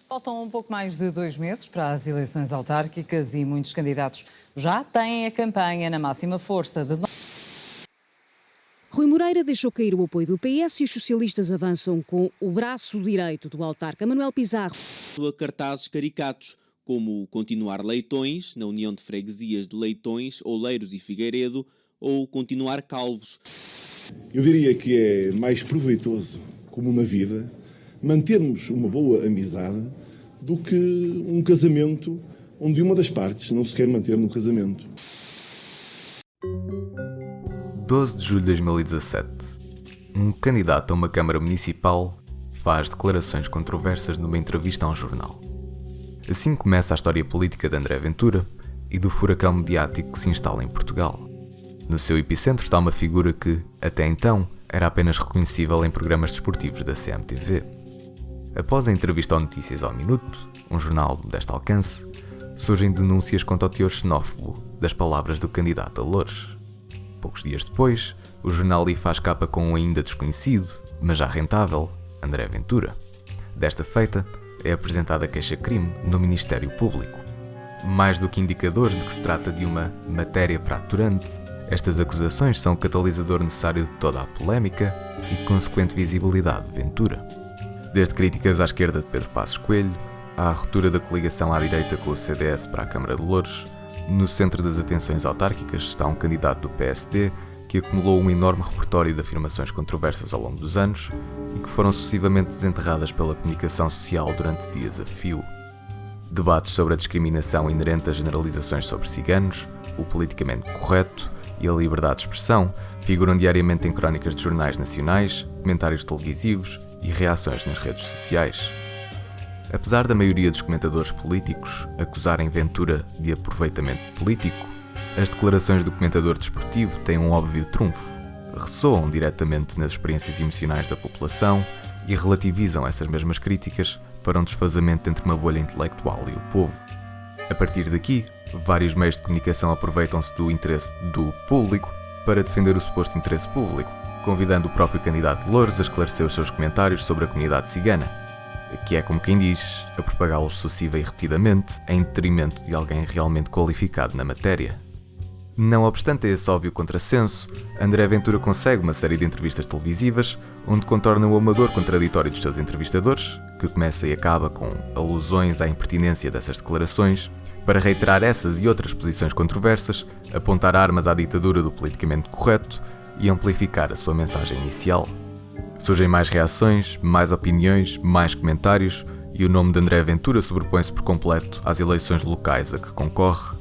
Faltam um pouco mais de 2 meses para as eleições autárquicas e muitos candidatos já têm a campanha na máxima força. Rui Moreira deixou cair o apoio do PS e os socialistas avançam com o braço direito do autarca Manuel Pizarro. A cartazes caricatos, como continuar Leitões, na União de Freguesias de Leitões, Oleiros e Figueiredo, ou continuar Calvos. Eu diria que é mais proveitoso, como na vida, mantermos uma boa amizade do que um casamento onde uma das partes não se quer manter no casamento. 12 de julho de 2017. Um candidato a uma Câmara Municipal faz declarações controversas numa entrevista a um jornal. Assim começa a história política de André Ventura e do furacão mediático que se instala em Portugal. No seu epicentro está uma figura que, até então, era apenas reconhecível em programas desportivos da CMTV. Após a entrevista ao Notícias ao Minuto, um jornal de modesto alcance, surgem denúncias quanto ao teor xenófobo das palavras do candidato a Loures. Poucos dias depois, o jornal faz capa com um ainda desconhecido, mas já rentável, André Ventura. Desta feita, é apresentada queixa-crime no Ministério Público. Mais do que indicadores de que se trata de uma matéria fraturante, estas acusações são o catalisador necessário de toda a polémica e consequente visibilidade de Ventura. Desde críticas à esquerda de Pedro Passos Coelho, à ruptura da coligação à direita com o CDS para a Câmara de Loures, no centro das atenções autárquicas está um candidato do PSD que acumulou um enorme repertório de afirmações controversas ao longo dos anos e que foram sucessivamente desenterradas pela comunicação social durante dias a fio. Debates sobre a discriminação inerente a generalizações sobre ciganos, o politicamente correto e a liberdade de expressão figuram diariamente em crónicas de jornais nacionais, comentários televisivos e reações nas redes sociais. Apesar da maioria dos comentadores políticos acusarem Ventura de aproveitamento político, as declarações do comentador desportivo têm um óbvio trunfo. Ressoam diretamente nas experiências emocionais da população e relativizam essas mesmas críticas para um desfazamento entre uma bolha intelectual e o povo. A partir daqui, vários meios de comunicação aproveitam-se do interesse do público para defender o suposto interesse público, convidando o próprio candidato de Loures a esclarecer os seus comentários sobre a comunidade cigana, que é, como quem diz, a propagá-los sucessiva e repetidamente, em detrimento de alguém realmente qualificado na matéria. Não obstante esse óbvio contrassenso, André Ventura consegue uma série de entrevistas televisivas onde contorna o amador contraditório dos seus entrevistadores, que começa e acaba com alusões à impertinência dessas declarações, para reiterar essas e outras posições controversas, apontar armas à ditadura do politicamente correto e amplificar a sua mensagem inicial. Surgem mais reações, mais opiniões, mais comentários e o nome de André Ventura sobrepõe-se por completo às eleições locais a que concorre.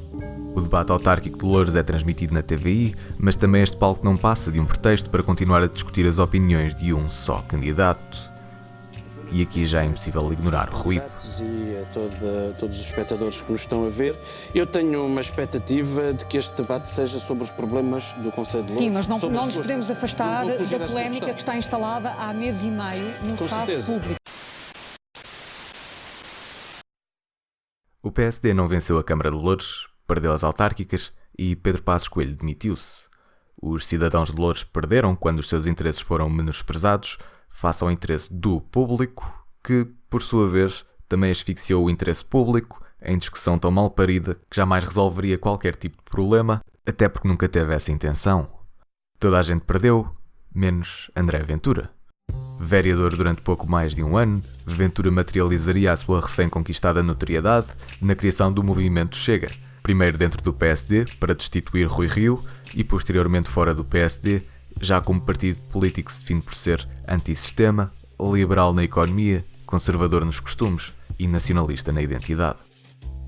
O debate autárquico de Loures é transmitido na TVI, mas também este palco não passa de um pretexto para continuar a discutir as opiniões de um só candidato. E aqui já é impossível ignorar o ruído. E a todos os espectadores que nos estão a ver, eu tenho uma expectativa de que este debate seja sobre os problemas do Concelho de Loures. Sim, mas não nos podemos afastar da polémica que está instalada há mês e meio no espaço público. O PSD não venceu a Câmara de Loures, perdeu as autárquicas e Pedro Passos Coelho demitiu-se. Os cidadãos de Loures perderam quando os seus interesses foram menosprezados face ao interesse do público, que, por sua vez, também asfixiou o interesse público em discussão tão mal parida que jamais resolveria qualquer tipo de problema, até porque nunca teve essa intenção. Toda a gente perdeu, menos André Ventura. Vereador durante pouco mais de um ano, Ventura materializaria a sua recém-conquistada notoriedade na criação do movimento Chega, primeiro dentro do PSD para destituir Rui Rio e posteriormente fora do PSD, já como partido político se define por ser antissistema, liberal na economia, conservador nos costumes e nacionalista na identidade.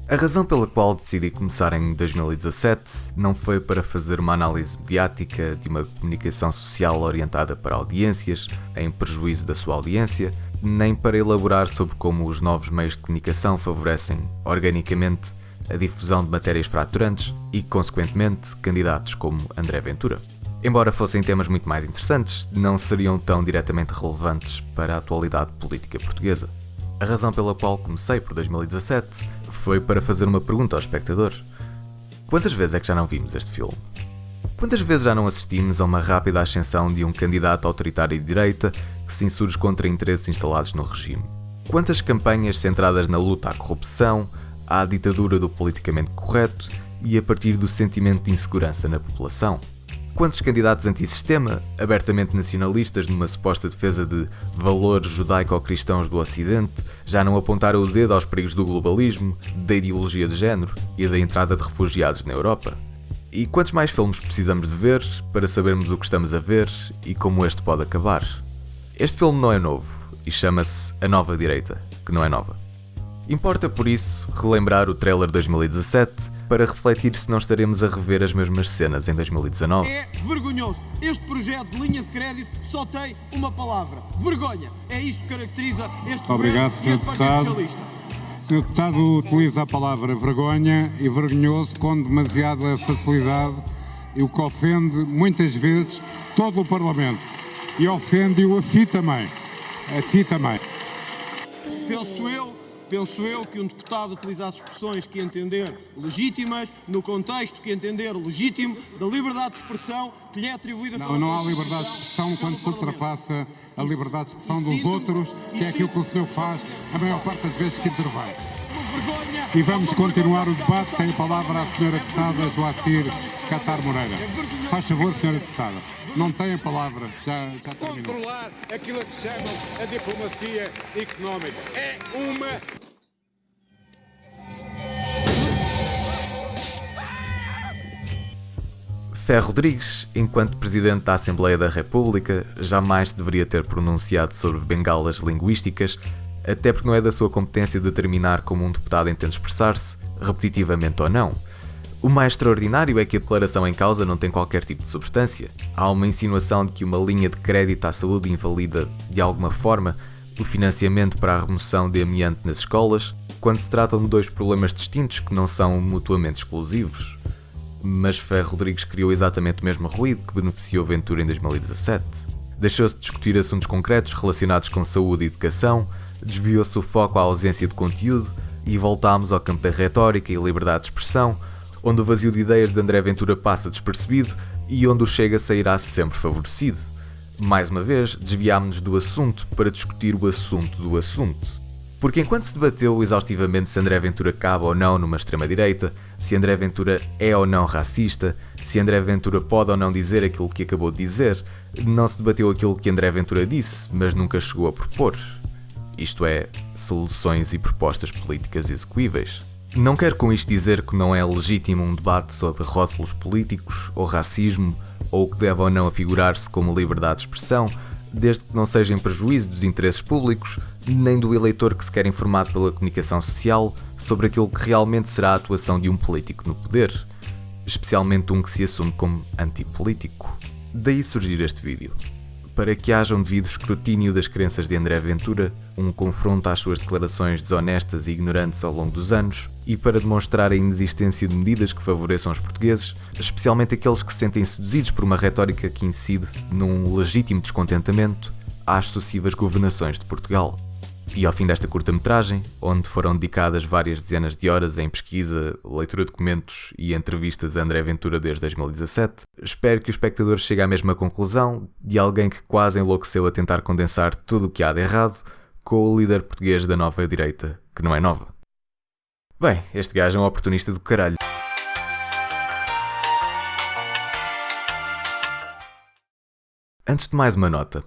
A razão pela qual decidi começar em 2017 não foi para fazer uma análise mediática de uma comunicação social orientada para audiências, em prejuízo da sua audiência, nem para elaborar sobre como os novos meios de comunicação favorecem, organicamente, a difusão de matérias fraturantes e, consequentemente, candidatos como André Ventura. Embora fossem temas muito mais interessantes, não seriam tão diretamente relevantes para a atualidade política portuguesa. A razão pela qual comecei por 2017 foi para fazer uma pergunta ao espectador. Quantas vezes é que já não vimos este filme? Quantas vezes já não assistimos a uma rápida ascensão de um candidato autoritário de direita que se insurge contra interesses instalados no regime? Quantas campanhas centradas na luta à corrupção, à ditadura do politicamente correto e a partir do sentimento de insegurança na população? Quantos candidatos antissistema, abertamente nacionalistas numa suposta defesa de valores judaico-cristãos do Ocidente, já não apontaram o dedo aos perigos do globalismo, da ideologia de género e da entrada de refugiados na Europa? E quantos mais filmes precisamos de ver para sabermos o que estamos a ver e como este pode acabar? Este filme não é novo e chama-se A Nova Direita, que não é nova. Importa, por isso, relembrar o trailer de 2017 para refletir se não estaremos a rever as mesmas cenas em 2019. É vergonhoso. Este projeto de linha de crédito só tem uma palavra: vergonha. É isto que caracteriza este governo e este Partido Socialista. O Sr. Deputado utiliza a palavra vergonha e vergonhoso com demasiada facilidade, e o que ofende muitas vezes todo o Parlamento. E ofende-o a si também. A ti também. Penso eu que um deputado utilizasse expressões que entender legítimas, no contexto que entender legítimo, da liberdade de expressão que lhe é atribuída pela Não há Constituição liberdade de expressão quando se ultrapassa a liberdade de expressão dos outros, que é aquilo que o senhor faz a maior parte das vezes que intervém. E vamos continuar o debate. Tem a palavra a senhora deputada Joacir Catar Moreira. Faz favor, senhora deputada. Não tem a palavra, já terminou. Controlar aquilo que chamam a diplomacia económica. É uma... Ferro Rodrigues, enquanto Presidente da Assembleia da República, jamais deveria ter pronunciado sobre bengalas linguísticas, até porque não é da sua competência determinar como um deputado entende expressar-se, repetitivamente ou não. O mais extraordinário é que a declaração em causa não tem qualquer tipo de substância. Há uma insinuação de que uma linha de crédito à saúde invalida, de alguma forma, o financiamento para a remoção de amianto nas escolas, quando se tratam de dois problemas distintos que não são mutuamente exclusivos. Mas Ferro Rodrigues criou exatamente o mesmo ruído que beneficiou Ventura em 2017. Deixou-se de discutir assuntos concretos relacionados com saúde e educação, desviou-se o foco à ausência de conteúdo e voltámos ao campo da retórica e liberdade de expressão, onde o vazio de ideias de André Ventura passa despercebido e onde o Chega sairá sempre favorecido. Mais uma vez, desviámos-nos do assunto para discutir o assunto do assunto. Porque enquanto se debateu exaustivamente se André Ventura cabe ou não numa extrema-direita, se André Ventura é ou não racista, se André Ventura pode ou não dizer aquilo que acabou de dizer, não se debateu aquilo que André Ventura disse, mas nunca chegou a propor. Isto é, soluções e propostas políticas execuíveis. Não quero com isto dizer que não é legítimo um debate sobre rótulos políticos ou racismo, ou o que deve ou não afigurar-se como liberdade de expressão, desde que não seja em prejuízo dos interesses públicos, nem do eleitor que se quer informar pela comunicação social sobre aquilo que realmente será a atuação de um político no poder, especialmente um que se assume como antipolítico. Daí surgir este vídeo. Para que haja um devido escrutínio das crenças de André Ventura, um confronto às suas declarações desonestas e ignorantes ao longo dos anos, e para demonstrar a inexistência de medidas que favoreçam os portugueses, especialmente aqueles que se sentem seduzidos por uma retórica que incide num legítimo descontentamento às sucessivas governações de Portugal. E ao fim desta curta-metragem, onde foram dedicadas várias dezenas de horas em pesquisa, leitura de documentos e entrevistas a André Ventura desde 2017, espero que o espectador chegue à mesma conclusão de alguém que quase enlouqueceu a tentar condensar tudo o que há de errado com o líder português da nova direita, que não é nova. Bem, este gajo é um oportunista do caralho. Antes de mais uma nota.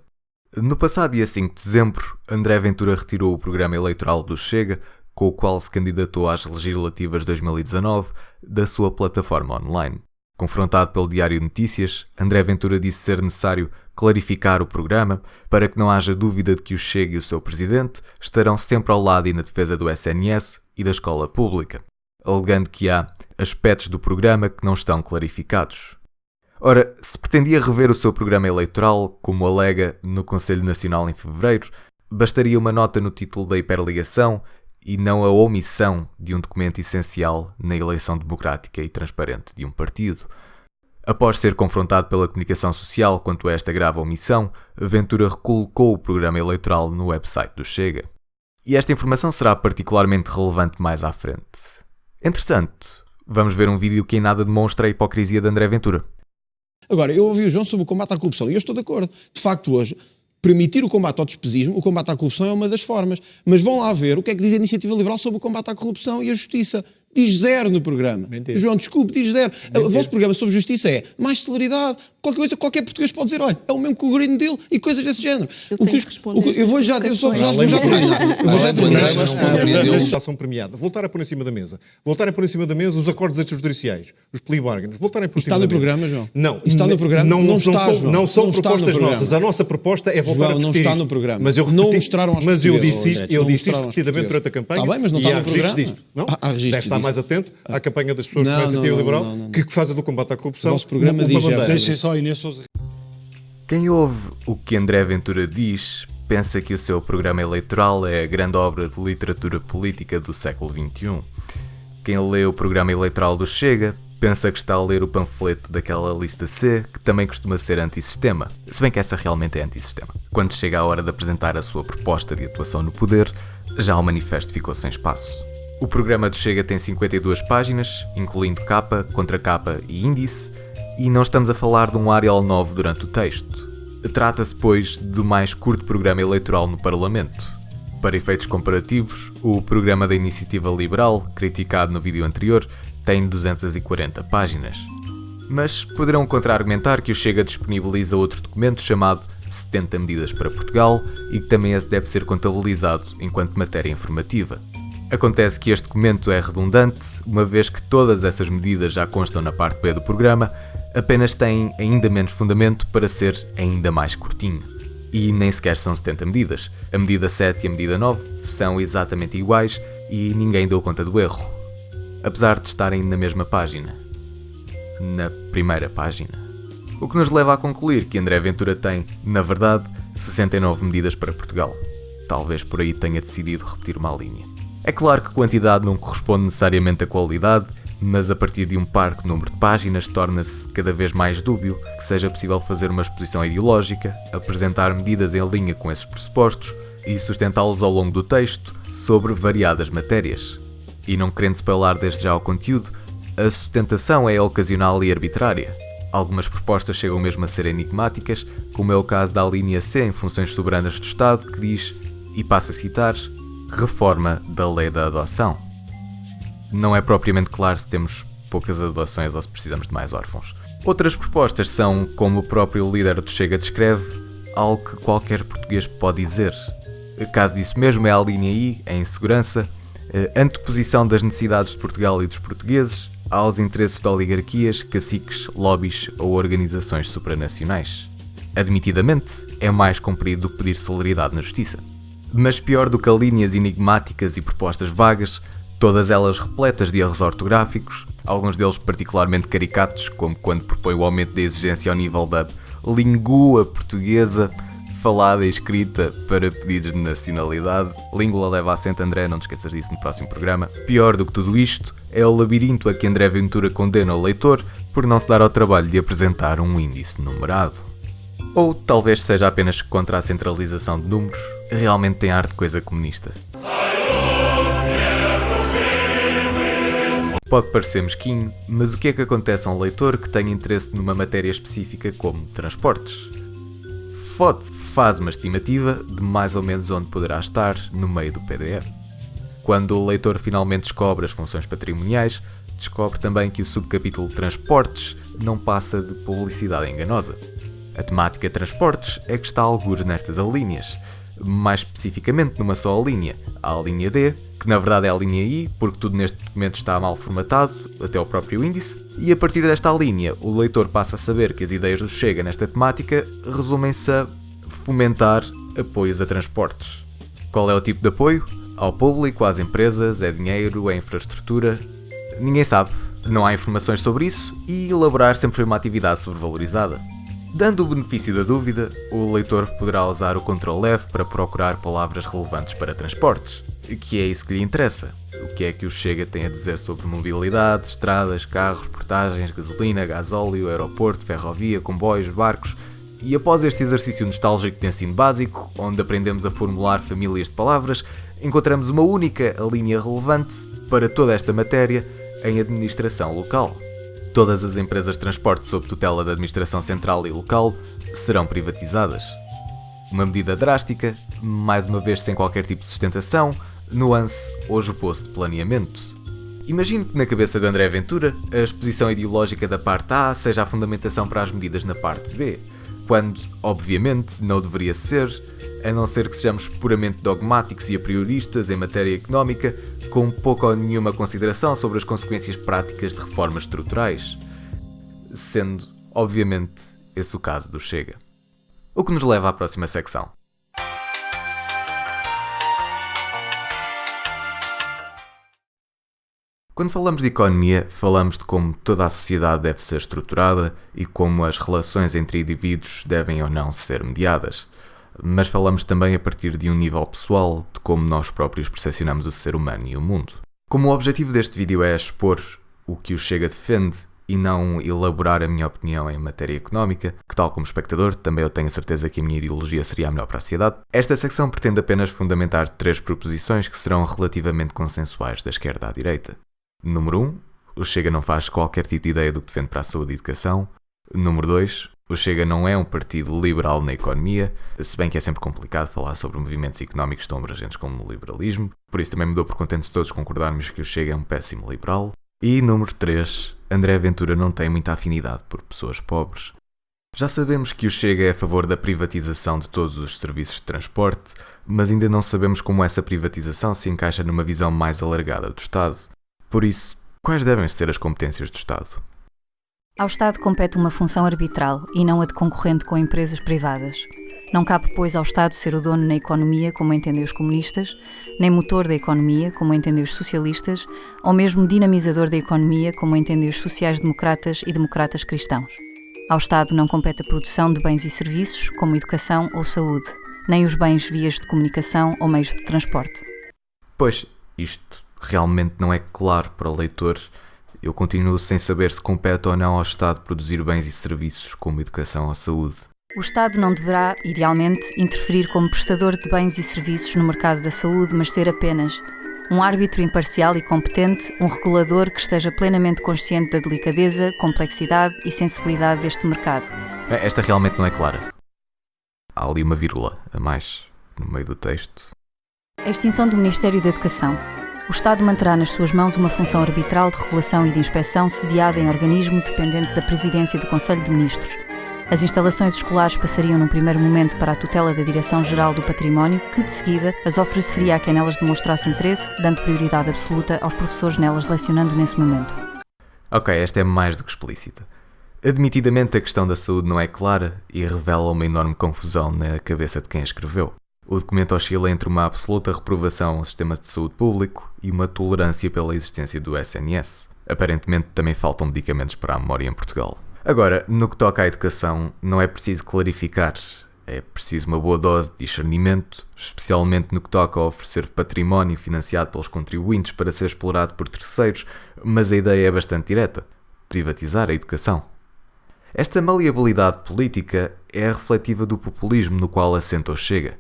No passado dia 5 de dezembro, André Ventura retirou o programa eleitoral do Chega, com o qual se candidatou às legislativas de 2019, da sua plataforma online. Confrontado pelo Diário de Notícias, André Ventura disse ser necessário clarificar o programa para que não haja dúvida de que o Chega e o seu presidente estarão sempre ao lado e na defesa do SNS e da escola pública, alegando que há aspectos do programa que não estão clarificados. Ora, se pretendia rever o seu programa eleitoral, como alega no Conselho Nacional em fevereiro, bastaria uma nota no título da hiperligação e não a omissão de um documento essencial na eleição democrática e transparente de um partido. Após ser confrontado pela comunicação social quanto a esta grave omissão, Ventura recolocou o programa eleitoral no website do Chega. E esta informação será particularmente relevante mais à frente. Entretanto, vamos ver um vídeo que em nada demonstra a hipocrisia de André Ventura. Agora, eu ouvi o João sobre o combate à corrupção e eu estou de acordo. De facto, hoje, permitir o combate ao despesismo, o combate à corrupção é uma das formas. Mas vão lá ver o que é que diz a Iniciativa Liberal sobre o combate à corrupção e a justiça. Diz 0 no programa. Mentira. João, desculpe, diz 0. O vosso programa sobre justiça é mais celeridade. Qualquer coisa, qualquer português pode dizer, olha, é o mesmo que o Green Deal e coisas desse género. Eu vou já terminar. Legislação premiada. Voltar a pôr em cima da mesa. Voltarem a pôr em cima da mesa os acordos extrajudiciais, os plea bargains. Voltarem a pôr em cima da mesa. Está no programa, João? Não. Está no programa? Não são propostas nossas. A nossa proposta é voltar a discutir não está no programa. Mas eu disse isto repetidamente durante a campanha. Está bem, mas não está no programa. Deve estar mais atento à campanha das pessoas da Iniciativa Liberal que fazem do combate à corrupção. O vosso programa diz Deixem só Inês Sousa. Quem ouve o que André Ventura diz pensa que o seu programa eleitoral é a grande obra de literatura política do século XXI. Quem lê o programa eleitoral do Chega pensa que está a ler o panfleto daquela lista C, que também costuma ser antissistema, se bem que essa realmente é antissistema. Quando chega a hora de apresentar a sua proposta de atuação no poder, já o manifesto ficou sem espaço. O programa do Chega tem 52 páginas, incluindo capa, contracapa e índice, e não estamos a falar de um Arial 9 durante o texto. Trata-se, pois, do mais curto programa eleitoral no Parlamento. Para efeitos comparativos, o programa da Iniciativa Liberal, criticado no vídeo anterior, tem 240 páginas. Mas poderão contra-argumentar que o Chega disponibiliza outro documento chamado 70 medidas para Portugal e que também esse deve ser contabilizado enquanto matéria informativa. Acontece que este documento é redundante, uma vez que todas essas medidas já constam na parte B do programa, apenas têm ainda menos fundamento para ser ainda mais curtinho. E nem sequer são 70 medidas. A medida 7 e a medida 9 são exatamente iguais e ninguém deu conta do erro. Apesar de estarem na mesma página. Na primeira página. O que nos leva a concluir que André Ventura tem, na verdade, 69 medidas para Portugal. Talvez por aí tenha decidido repetir uma linha. É claro que quantidade não corresponde necessariamente à qualidade, mas a partir de um parco número de páginas torna-se cada vez mais dúbio que seja possível fazer uma exposição ideológica, apresentar medidas em linha com esses pressupostos e sustentá-los ao longo do texto sobre variadas matérias. E não querendo spoiler desde já o conteúdo, a sustentação é ocasional e arbitrária. Algumas propostas chegam mesmo a ser enigmáticas, como é o caso da linha C em funções soberanas do Estado, que diz, e passo a citar, reforma da lei da adoção. Não é propriamente claro se temos poucas adoções ou se precisamos de mais órfãos. Outras propostas são, como o próprio líder do Chega descreve, algo que qualquer português pode dizer. O caso disso mesmo é a linha I, a insegurança, a anteposição das necessidades de Portugal e dos portugueses aos interesses de oligarquias, caciques, lobbies ou organizações supranacionais. Admitidamente, é mais comprido do que pedir celeridade na justiça. Mas pior do que linhas enigmáticas e propostas vagas, todas elas repletas de erros ortográficos, alguns deles particularmente caricatos, como quando propõe o aumento da exigência ao nível da língua portuguesa, falada e escrita para pedidos de nacionalidade. Língua leva acento, André, não te esqueças disso no próximo programa. Pior do que tudo isto é o labirinto a que André Ventura condena o leitor por não se dar ao trabalho de apresentar um índice numerado. Ou talvez seja apenas contra a centralização de números, realmente tem ar de coisa comunista. Pode parecer mesquinho, mas o que é que acontece a um leitor que tem interesse numa matéria específica como transportes? FOTE faz uma estimativa de mais ou menos onde poderá estar no meio do PDF. Quando o leitor finalmente descobre as funções patrimoniais, descobre também que o subcapítulo Transportes não passa de publicidade enganosa. A temática transportes é que está a algures nestas alíneas, mais especificamente numa só alínea, a alínea D, que na verdade é a linha I, porque tudo neste documento está mal formatado, até o próprio índice, e a partir desta linha o leitor passa a saber que as ideias do Chega nesta temática resumem-se a fomentar apoios a transportes. Qual é o tipo de apoio? Ao público, às empresas, é dinheiro, é infraestrutura? Ninguém sabe, não há informações sobre isso e elaborar sempre foi uma atividade sobrevalorizada. Dando o benefício da dúvida, o leitor poderá usar o Ctrl+F para procurar palavras relevantes para transportes, que é isso que lhe interessa. O que é que o Chega tem a dizer sobre mobilidade, estradas, carros, portagens, gasolina, gasóleo, aeroporto, ferrovia, comboios, barcos. E após este exercício nostálgico de ensino básico, onde aprendemos a formular famílias de palavras, encontramos uma única linha relevante para toda esta matéria em administração local. Todas as empresas de transporte sob tutela da administração central e local serão privatizadas. Uma medida drástica, mais uma vez sem qualquer tipo de sustentação, nuance ou esboço de planeamento. Imagino que na cabeça de André Ventura a exposição ideológica da parte A seja a fundamentação para as medidas na parte B, quando, obviamente, não deveria ser, a não ser que sejamos puramente dogmáticos e aprioristas em matéria económica, com pouca ou nenhuma consideração sobre as consequências práticas de reformas estruturais. Sendo, obviamente, esse o caso do Chega. O que nos leva à próxima secção. Quando falamos de economia, falamos de como toda a sociedade deve ser estruturada e como as relações entre indivíduos devem ou não ser mediadas. Mas falamos também a partir de um nível pessoal de como nós próprios percepcionamos o ser humano e o mundo. Como o objetivo deste vídeo é expor o que o Chega defende e não elaborar a minha opinião em matéria económica, que tal como espectador também eu tenho a certeza que a minha ideologia seria a melhor para a sociedade, esta secção pretende apenas fundamentar 3 proposições que serão relativamente consensuais da esquerda à direita. Número 1, o Chega não faz qualquer tipo de ideia do que defende para a saúde e educação. Número 2, o Chega não é um partido liberal na economia, se bem que é sempre complicado falar sobre movimentos económicos tão abrangentes como o liberalismo, por isso também me dou por contentes todos concordarmos que o Chega é um péssimo liberal. E número 3, André Ventura não tem muita afinidade por pessoas pobres. Já sabemos que o Chega é a favor da privatização de todos os serviços de transporte, mas ainda não sabemos como essa privatização se encaixa numa visão mais alargada do Estado. Por isso, quais devem ser as competências do Estado? Ao Estado compete uma função arbitral e não a de concorrente com empresas privadas. Não cabe, pois, ao Estado ser o dono na economia, como entendem os comunistas, nem motor da economia, como entendem os socialistas, ou mesmo dinamizador da economia, como entendem os sociais-democratas e democratas cristãos. Ao Estado não compete a produção de bens e serviços, como educação ou saúde, nem os bens vias de comunicação ou meios de transporte. Pois, isto realmente não é claro para o leitor. Eu continuo sem saber se compete ou não ao Estado produzir bens e serviços como educação ou saúde. O Estado não deverá, idealmente, interferir como prestador de bens e serviços no mercado da saúde, mas ser apenas um árbitro imparcial e competente, um regulador que esteja plenamente consciente da delicadeza, complexidade e sensibilidade deste mercado. Esta realmente não é clara. Há ali uma vírgula a mais no meio do texto. A extinção do Ministério da Educação. O Estado manterá nas suas mãos uma função arbitral de regulação e de inspeção sediada em organismo dependente da Presidência do Conselho de Ministros. As instalações escolares passariam num primeiro momento para a tutela da Direção-Geral do Património, que de seguida as ofereceria a quem nelas demonstrasse interesse, dando prioridade absoluta aos professores nelas lecionando nesse momento. Ok, esta é mais do que explícita. Admitidamente a questão da saúde não é clara e revela uma enorme confusão na cabeça de quem a escreveu. O documento oscila entre uma absoluta reprovação ao sistema de saúde público e uma tolerância pela existência do SNS. Aparentemente também faltam medicamentos para a memória em Portugal. Agora, no que toca à educação, não é preciso clarificar. É preciso uma boa dose de discernimento, especialmente no que toca a oferecer património financiado pelos contribuintes para ser explorado por terceiros, mas a ideia é bastante direta: privatizar a educação. Esta maleabilidade política é refletiva do populismo no qual assenta o Chega.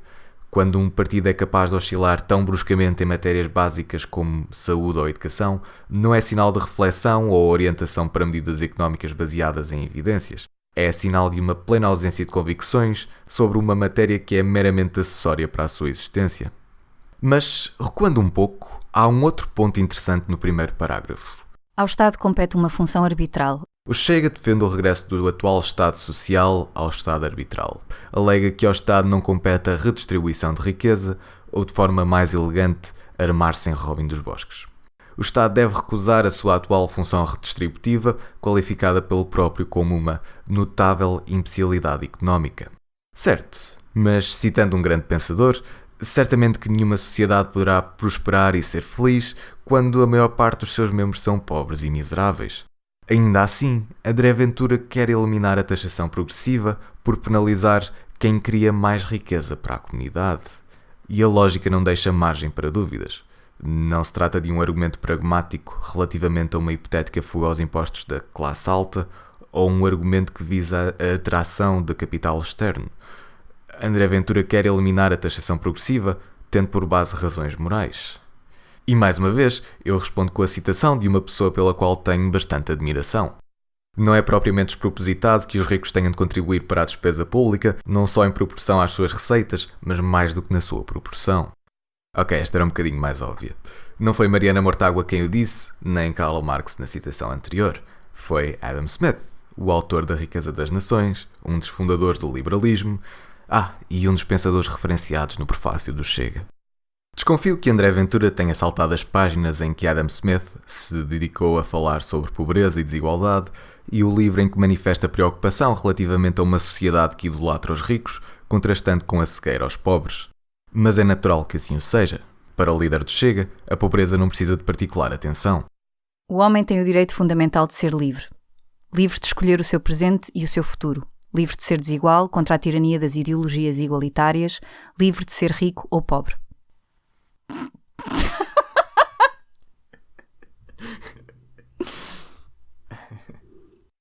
Quando um partido é capaz de oscilar tão bruscamente em matérias básicas como saúde ou educação, não é sinal de reflexão ou orientação para medidas económicas baseadas em evidências. É sinal de uma plena ausência de convicções sobre uma matéria que é meramente acessória para a sua existência. Mas, recuando um pouco, há um outro ponto interessante no primeiro parágrafo. Ao Estado compete uma função arbitral. O Chega defende o regresso do atual Estado social ao Estado arbitral. Alega que ao Estado não compete a redistribuição de riqueza ou, de forma mais elegante, armar-se em Robin dos Bosques. O Estado deve recusar a sua atual função redistributiva, qualificada pelo próprio como uma notável imbecilidade económica. Certo, mas citando um grande pensador, certamente que nenhuma sociedade poderá prosperar e ser feliz quando a maior parte dos seus membros são pobres e miseráveis. Ainda assim, André Ventura quer eliminar a taxação progressiva por penalizar quem cria mais riqueza para a comunidade. E a lógica não deixa margem para dúvidas. Não se trata de um argumento pragmático relativamente a uma hipotética fuga aos impostos da classe alta ou um argumento que visa a atração de capital externo. André Ventura quer eliminar a taxação progressiva, tendo por base razões morais. E mais uma vez, eu respondo com a citação de uma pessoa pela qual tenho bastante admiração. Não é propriamente despropositado que os ricos tenham de contribuir para a despesa pública, não só em proporção às suas receitas, mas mais do que na sua proporção. Ok, esta era um bocadinho mais óbvia. Não foi Mariana Mortágua quem o disse, nem Karl Marx na citação anterior. Foi Adam Smith, o autor da Riqueza das Nações, um dos fundadores do liberalismo, e um dos pensadores referenciados no prefácio do Chega. Desconfio que André Ventura tenha saltado as páginas em que Adam Smith se dedicou a falar sobre pobreza e desigualdade e o livro em que manifesta preocupação relativamente a uma sociedade que idolatra os ricos, contrastando com a cegueira aos pobres. Mas é natural que assim o seja. Para o líder do Chega, a pobreza não precisa de particular atenção. O homem tem o direito fundamental de ser livre. Livre de escolher o seu presente e o seu futuro. Livre de ser desigual contra a tirania das ideologias igualitárias. Livre de ser rico ou pobre.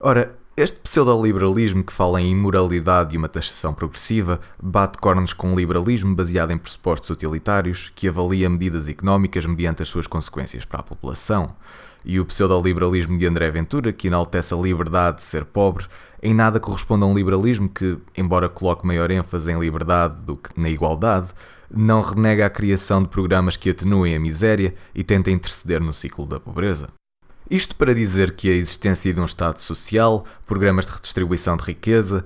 Ora, este pseudo-liberalismo que fala em imoralidade e uma taxação progressiva bate cornos com um liberalismo baseado em pressupostos utilitários que avalia medidas económicas mediante as suas consequências para a população. E o pseudo-liberalismo de André Ventura, que enaltece a liberdade de ser pobre, em nada corresponde a um liberalismo que, embora coloque maior ênfase em liberdade do que na igualdade, não renega a criação de programas que atenuem a miséria e tentem interceder no ciclo da pobreza. Isto para dizer que a existência de um Estado social, programas de redistribuição de riqueza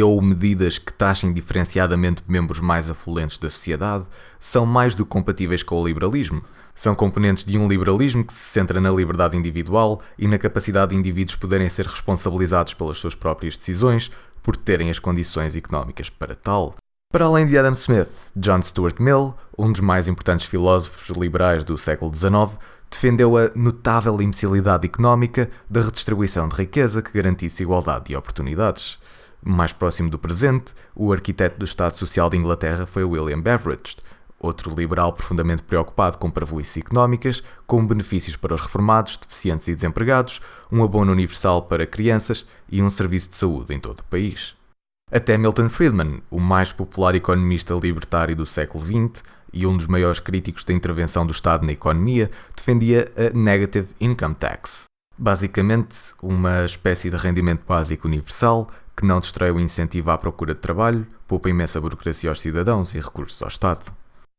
ou medidas que taxem diferenciadamente membros mais afluentes da sociedade são mais do que compatíveis com o liberalismo. São componentes de um liberalismo que se centra na liberdade individual e na capacidade de indivíduos poderem ser responsabilizados pelas suas próprias decisões por terem as condições económicas para tal. Para além de Adam Smith, John Stuart Mill, um dos mais importantes filósofos liberais do século XIX, defendeu a notável imbecilidade económica da redistribuição de riqueza que garantisse igualdade de oportunidades. Mais próximo do presente, o arquiteto do Estado Social de Inglaterra foi William Beveridge, outro liberal profundamente preocupado com parvoíces económicas, com benefícios para os reformados, deficientes e desempregados, um abono universal para crianças e um serviço de saúde em todo o país. Até Milton Friedman, o mais popular economista libertário do século XX e um dos maiores críticos da intervenção do Estado na economia, defendia a Negative Income Tax. Basicamente, uma espécie de rendimento básico universal que não destrói o incentivo à procura de trabalho, poupa imensa burocracia aos cidadãos e recursos ao Estado.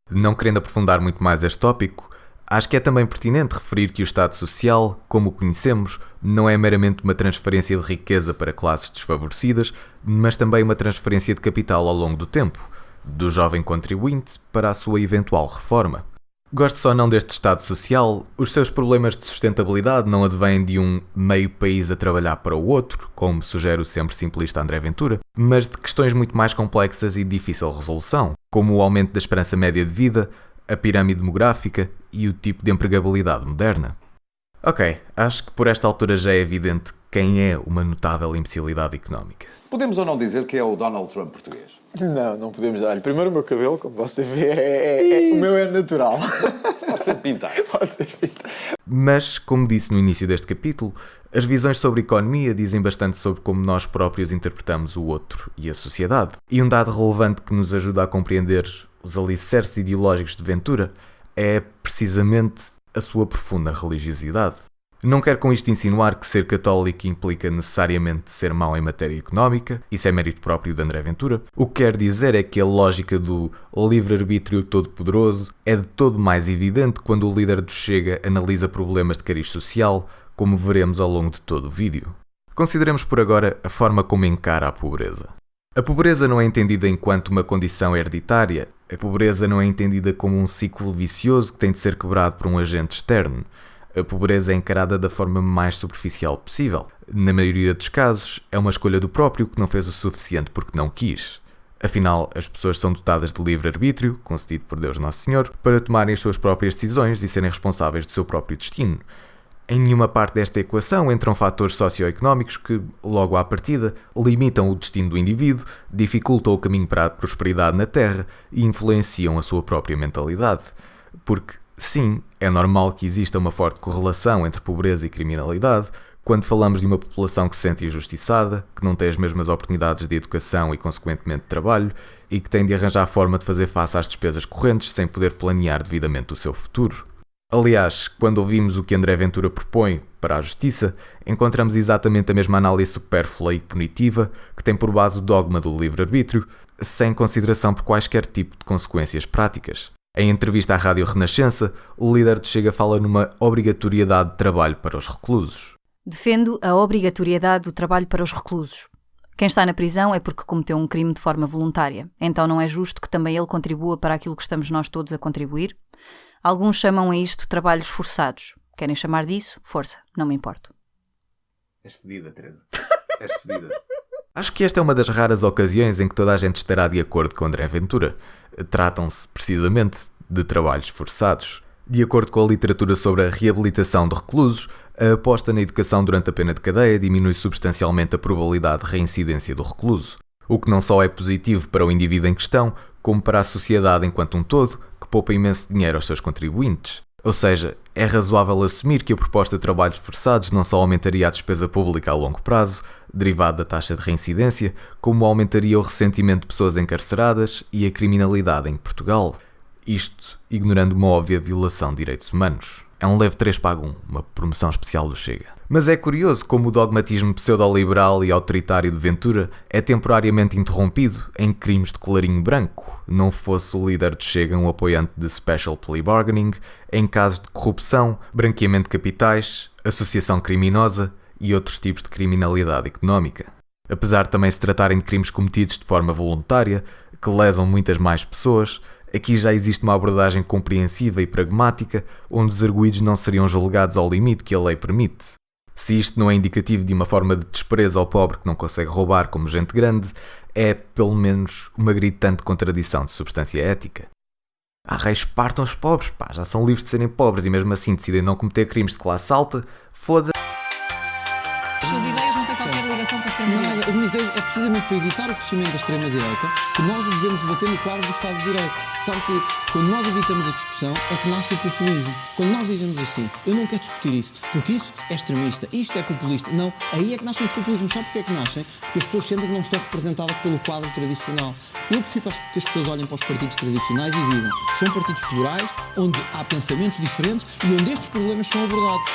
Não querendo aprofundar muito mais este tópico, acho que é também pertinente referir que o Estado Social, como o conhecemos, não é meramente uma transferência de riqueza para classes desfavorecidas, mas também uma transferência de capital ao longo do tempo, do jovem contribuinte para a sua eventual reforma. Goste ou não deste Estado Social, os seus problemas de sustentabilidade não advêm de um meio país a trabalhar para o outro, como sugere o sempre simplista André Ventura, mas de questões muito mais complexas e de difícil resolução, como o aumento da esperança média de vida, a pirâmide demográfica e o tipo de empregabilidade moderna. Ok, acho que por esta altura já é evidente quem é uma notável imbecilidade económica. Podemos ou não dizer que é o Donald Trump português? Não podemos. Olha, primeiro o meu cabelo, como você vê, o meu é natural. Pode ser pintado. Pode ser pintado. Mas, como disse no início deste capítulo, as visões sobre economia dizem bastante sobre como nós próprios interpretamos o outro e a sociedade. E um dado relevante que nos ajuda a compreender os alicerces ideológicos de Ventura é precisamente a sua profunda religiosidade. Não quero com isto insinuar que ser católico implica necessariamente ser mau em matéria económica, isso é mérito próprio de André Ventura. O que quero dizer é que a lógica do livre-arbítrio todo-poderoso é de todo mais evidente quando o líder do Chega analisa problemas de cariz social, como veremos ao longo de todo o vídeo. Consideremos por agora a forma como encara a pobreza. A pobreza não é entendida enquanto uma condição hereditária, a pobreza não é entendida como um ciclo vicioso que tem de ser quebrado por um agente externo. A pobreza é encarada da forma mais superficial possível. Na maioria dos casos, é uma escolha do próprio que não fez o suficiente porque não quis. Afinal, as pessoas são dotadas de livre-arbítrio, concedido por Deus Nosso Senhor, para tomarem as suas próprias decisões e serem responsáveis do seu próprio destino. Em nenhuma parte desta equação entram fatores socioeconómicos que, logo à partida, limitam o destino do indivíduo, dificultam o caminho para a prosperidade na Terra e influenciam a sua própria mentalidade. Porque, sim, é normal que exista uma forte correlação entre pobreza e criminalidade quando falamos de uma população que se sente injustiçada, que não tem as mesmas oportunidades de educação e, consequentemente, de trabalho e que tem de arranjar forma de fazer face às despesas correntes sem poder planear devidamente o seu futuro. Aliás, quando ouvimos o que André Ventura propõe para a justiça, encontramos exatamente a mesma análise supérflua e punitiva que tem por base o dogma do livre-arbítrio, sem consideração por quaisquer tipo de consequências práticas. Em entrevista à Rádio Renascença, o líder do Chega fala numa obrigatoriedade de trabalho para os reclusos. Defendo a obrigatoriedade do trabalho para os reclusos. Quem está na prisão é porque cometeu um crime de forma voluntária, então não é justo que também ele contribua para aquilo que estamos nós todos a contribuir? Alguns chamam a isto trabalhos forçados. Querem chamar disso? Força, não me importo. És fedida, Teresa. És fedida. Acho que esta é uma das raras ocasiões em que toda a gente estará de acordo com André Ventura. Tratam-se, precisamente, de trabalhos forçados. De acordo com a literatura sobre a reabilitação de reclusos, a aposta na educação durante a pena de cadeia diminui substancialmente a probabilidade de reincidência do recluso, o que não só é positivo para o indivíduo em questão, como para a sociedade enquanto um todo, que poupa imenso dinheiro aos seus contribuintes. Ou seja, é razoável assumir que a proposta de trabalhos forçados não só aumentaria a despesa pública a longo prazo, derivado da taxa de reincidência, como aumentaria o ressentimento de pessoas encarceradas e a criminalidade em Portugal. Isto ignorando uma óbvia violação de direitos humanos. É um leve 3x1, uma promoção especial do Chega. Mas é curioso como o dogmatismo pseudo-liberal e autoritário de Ventura é temporariamente interrompido em crimes de colarinho branco, não fosse o líder do Chega um apoiante de special plea bargaining, em casos de corrupção, branqueamento de capitais, associação criminosa e outros tipos de criminalidade económica. Apesar de também se tratarem de crimes cometidos de forma voluntária, que lesam muitas mais pessoas, aqui já existe uma abordagem compreensiva e pragmática, onde os arguidos não seriam julgados ao limite que a lei permite. Se isto não é indicativo de uma forma de desprezo ao pobre que não consegue roubar como gente grande, é, pelo menos, uma gritante contradição de substância ética. Há reis que partam os pobres, pá, já são livres de serem pobres e mesmo assim decidem não cometer crimes de classe alta, foda-se. As suas ideias não têm qualquer ligação com a extrema-direita? Nada, as minhas ideias é precisamente para evitar o crescimento da extrema-direita que nós o devemos debater no quadro do Estado de Direito. Sabe que quando nós evitamos a discussão é que nasce o populismo. Quando nós dizemos assim, eu não quero discutir isso, porque isso é extremista, isto é populista. Não, aí é que nascem os populismos. Sabe porque é que nascem? Porque as pessoas sentem que não estão representadas pelo quadro tradicional. Eu prefiro que as pessoas olhem para os partidos tradicionais e digam, são partidos plurais, onde há pensamentos diferentes e onde estes problemas são abordados.